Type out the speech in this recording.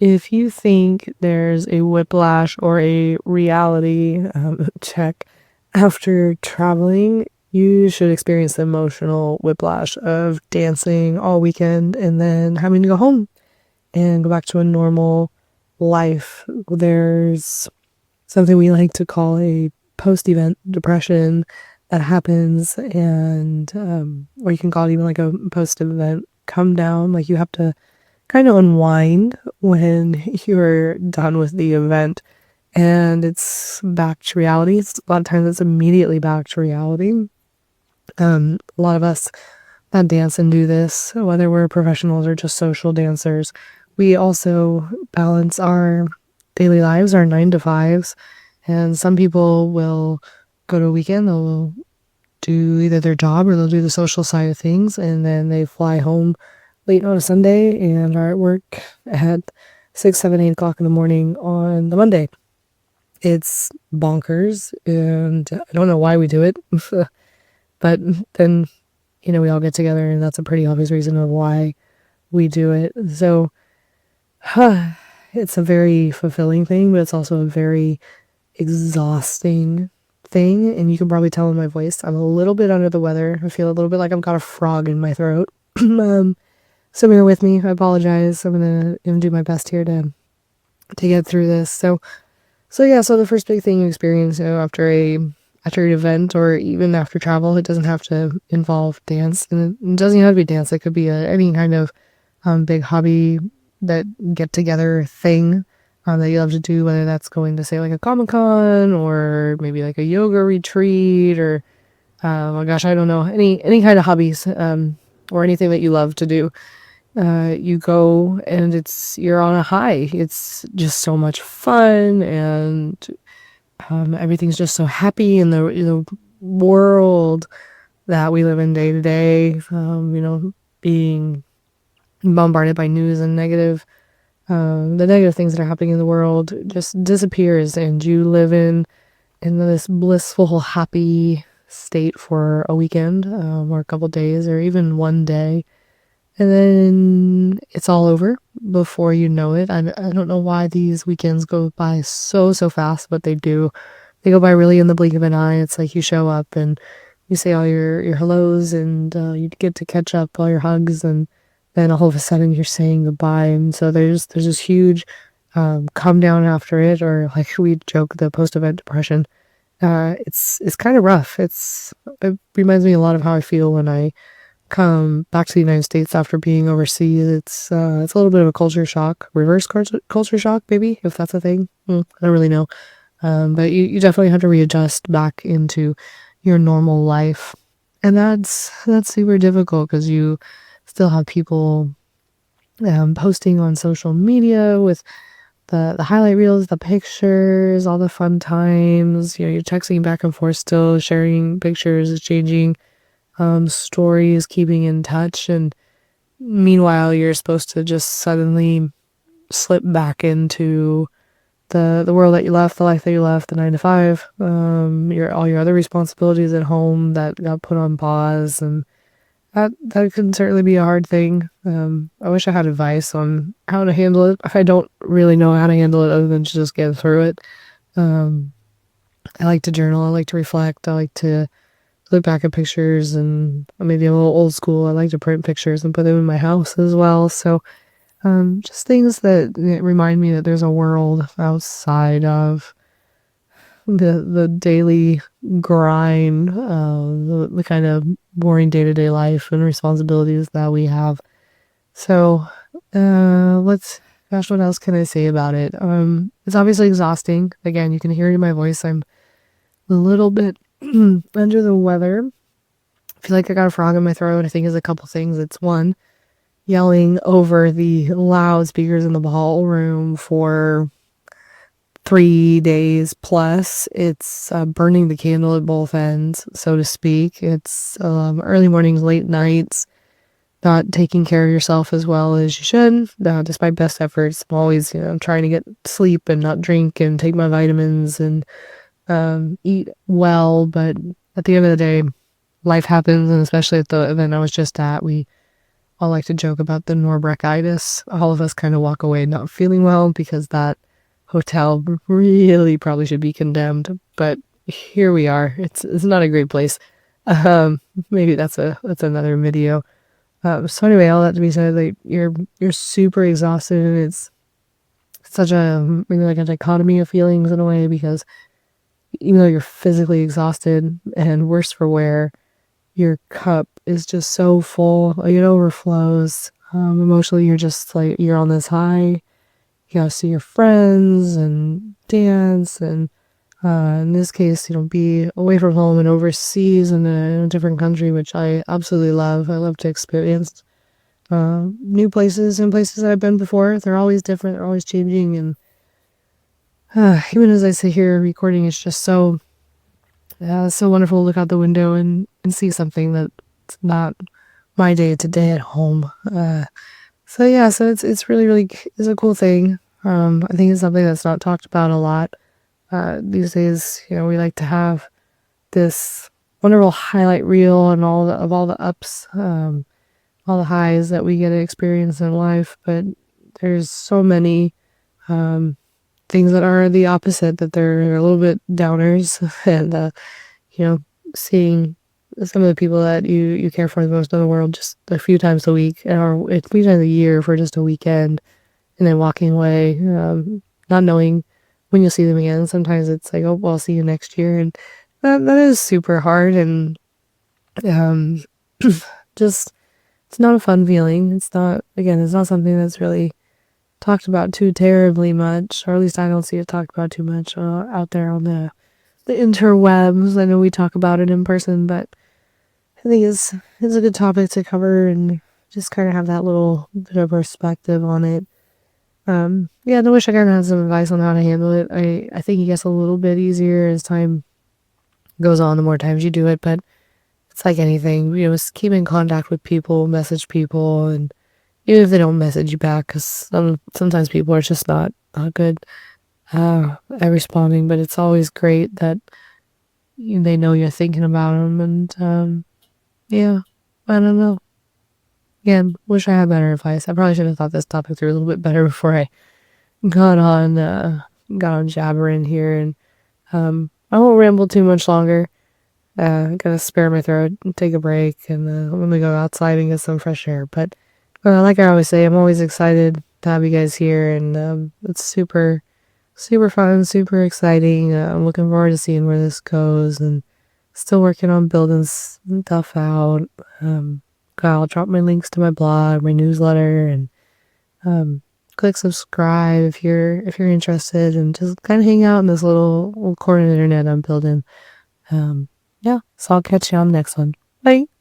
If you think there's a whiplash or a reality check after traveling, you should experience the emotional whiplash of dancing all weekend and then having to go home and go back to a normal life. There's something we like to call a post-event depression that happens, and or you can call it even like a post-event come down. Like you have to kind of unwind when you're done with the event and it's back to reality. A lot of times it's immediately back to reality. A lot of us that dance and do this, whether we're professionals or just social dancers, we also balance our daily lives, our 9 to 5s. And some people will go to a weekend, they'll do either their job or they'll do the social side of things, and then they fly home late on a Sunday and are at work at 6, 7, 8 o'clock in the morning on the Monday. It's bonkers, and I don't know why we do it, but then, we all get together, and that's a pretty obvious reason of why we do it. So, it's a very fulfilling thing, but it's also a very exhausting thing. And you can probably tell in my voice, I'm a little bit under the weather. I feel a little bit like I've got a frog in my throat. So bear with me. I apologize. I'm gonna do my best here to get through this. So yeah. So the first big thing you experience, after an event or even after travel, it doesn't have to involve dance, and it doesn't even have to be dance. It could be any kind of big hobby, that get together thing that you love to do, whether that's going to say like a Comic-Con or maybe like a yoga retreat or oh gosh, I don't know, any kind of hobbies, or anything that you love to do. You go and you're on a high. It's just so much fun, and everything's just so happy in the world that we live in day to day. Being bombarded by news and the negative things that are happening in the world just disappears, and you live in this blissful, happy state for a weekend, or a couple days, or even one day, and then it's all over before you know it. I don't know why these weekends go by so fast, but they do. They go by really in the blink of an eye. It's like you show up and you say all your hellos, and you get to catch up all your hugs, and then all of a sudden you're saying goodbye. And so there's this huge come down after it, or like we joke, the post event depression. It's kind of rough. It reminds me a lot of how I feel when I come back to the United States after being overseas. It's a little bit of a culture shock, reverse culture shock, maybe, if that's a thing. I don't really know. But you definitely have to readjust back into your normal life. And that's super difficult because you still have people posting on social media with the highlight reels, the pictures, all the fun times. You're texting back and forth still, sharing pictures, exchanging stories, keeping in touch. And meanwhile, you're supposed to just suddenly slip back into the world that you left, the life that you left, the 9 to 5, all your other responsibilities at home that got put on pause, and that can certainly be a hard thing. I wish I had advice on how to handle it. I don't really know how to handle it other than to just get through it. Um, I like to journal. I like to reflect. I like to look back at pictures, and maybe I'm a little old school. I like to print pictures and put them in my house as well. So just things that remind me that there's a world outside of the daily grind, the kind of boring day-to-day life and responsibilities that we have. So, gosh, what else can I say about it? It's obviously exhausting. Again, you can hear it in my voice. I'm a little bit under the weather. I feel like I got a frog in my throat. I think is a couple things. It's one, yelling over the loudspeakers in the ballroom for 3 days plus. It's burning the candle at both ends, so to speak. It's early mornings, late nights, not taking care of yourself as well as you should. Despite best efforts, I'm always, trying to get sleep and not drink and take my vitamins and eat well. But at the end of the day, life happens, and especially at the event I was just at, we I'll like to joke about the Norbrechitis. All of us kind of walk away not feeling well because that hotel really probably should be condemned. But here we are. It's not a great place. Um, maybe that's another video. So anyway, all that to be said, like you're super exhausted, and it's such a maybe like a dichotomy of feelings in a way because even though you're physically exhausted and worse for wear, your cup is just so full, like it overflows. Emotionally, you're just like you're on this high. You gotta see your friends and dance, and in this case, be away from home and overseas in a different country, which I absolutely love. I love to experience new places and places that I've been before. They're always different, they're always changing, and even as I sit here recording, it's just so wonderful to look out the window and see something that's not my day to day at home. So yeah, so it's really it's a cool thing. I think it's something that's not talked about a lot these days. We like to have this wonderful highlight reel and all the ups, all the highs that we get to experience in life, but there's so many um, things that are the opposite, that they're a little bit downers, and you know, seeing some of the people that you care for the most in the world just a few times a week or a few times a year for just a weekend, and then walking away, not knowing when you'll see them again. Sometimes it's like, oh, well, I'll see you next year, and that is super hard, and um, just it's not a fun feeling. It's not something that's really talked about too terribly much, or at least I don't see it talked about too much out there on the interwebs. I know we talk about it in person, but I think it's a good topic to cover and just kind of have that little bit of perspective on it. Yeah, I wish I kind of had some advice on how to handle it. I think it gets a little bit easier as time goes on, the more times you do it, but it's like anything, just keep in contact with people, message people, and even if they don't message you back, because sometimes people are just not good at responding, but it's always great that they know you're thinking about them, and yeah, I don't know. Again, wish I had better advice. I probably should have thought this topic through a little bit better before I got on got on jabbering here, and I won't ramble too much longer. Gotta spare my throat and take a break, and I'm gonna go outside and get some fresh air. But like I always say, I'm always excited to have you guys here, and it's super fun, super exciting. I'm looking forward to seeing where this goes, and still working on building stuff out. Um, I'll drop my links to my blog, my newsletter, and click subscribe if you're interested, and just kind of hang out in this little corner of the internet I'm building. Um, yeah, so I'll catch you on the next one. Bye.